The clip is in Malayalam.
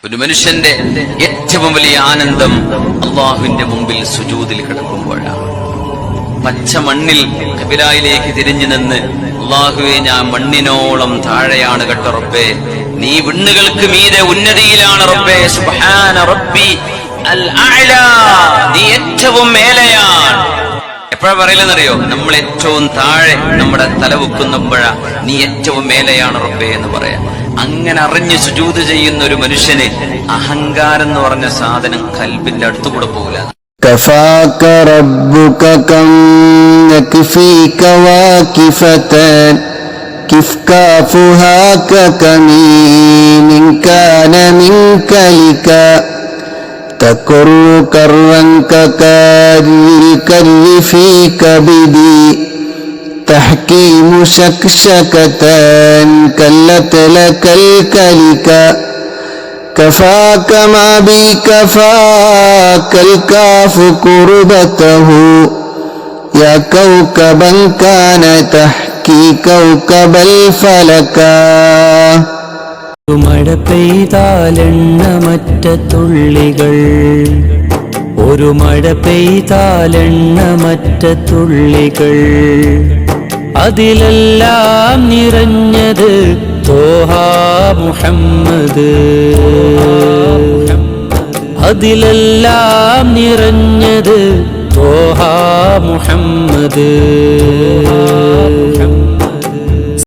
ഒരു മനുഷ്യന്റെ ഏറ്റവും വലിയ ആനന്ദം അള്ളാഹുവിന്റെ മുമ്പിൽ സുജൂദിൽ കിടക്കുമ്പോഴാണ്. പച്ച മണ്ണിൽ ഖിബിലയിലേക്ക് തിരിഞ്ഞു നിന്ന് അള്ളാഹുവേ, ഞാൻ മണ്ണിനോളം താഴെയാണ് കേട്ടോ റബ്ബേ, നീ വിണ്ണുകൾക്ക് മീതെ ഉന്നതിയിലാണ് റബ്ബേ, സുബ്ഹാന റബ്ബി അൽ അഅ്ലാ, നീ ഏറ്റവും മേലെയാണ്. എപ്പോഴാ പറയില്ലെന്നറിയോ? നമ്മൾ ഏറ്റവും താഴെ നമ്മുടെ തല വെക്കുന്നപ്പോഴാ നീ ഏറ്റവും മേലെയാണ് റബ്ബേ എന്ന് പറയാം. അങ്ങനെ അറിഞ്ഞ് സുജൂദ് ചെയ്യുന്ന ഒരു മനുഷ്യന് അഹങ്കാരം എന്ന് പറഞ്ഞ സാധനം കൽബിന്റെ അടുത്തുകൂടെ പോകില്ല. كفاك ربك كم يكفيك واكفة كف كافها ككمين كان منك لك تكر كرا ككاري الكر في كبدي تحكي مشكشكة كلت لك الكلكة كفاك ما بي كفاك الكاف كربته يا كوكبا كان تحكي كوكب الفلكا. മഴ പെയ്താലെണ്ണമറ്റ തുള്ളികൾ, ഒരു മഴ പെയ്താലെണ്ണമറ്റ തുള്ളികൾ, അതിലെല്ലാം നിറഞ്ഞത് തോഹാ മുഹമ്മദ്, അതിലെല്ലാം നിറഞ്ഞത് തോഹാ മുഹമ്മദ്.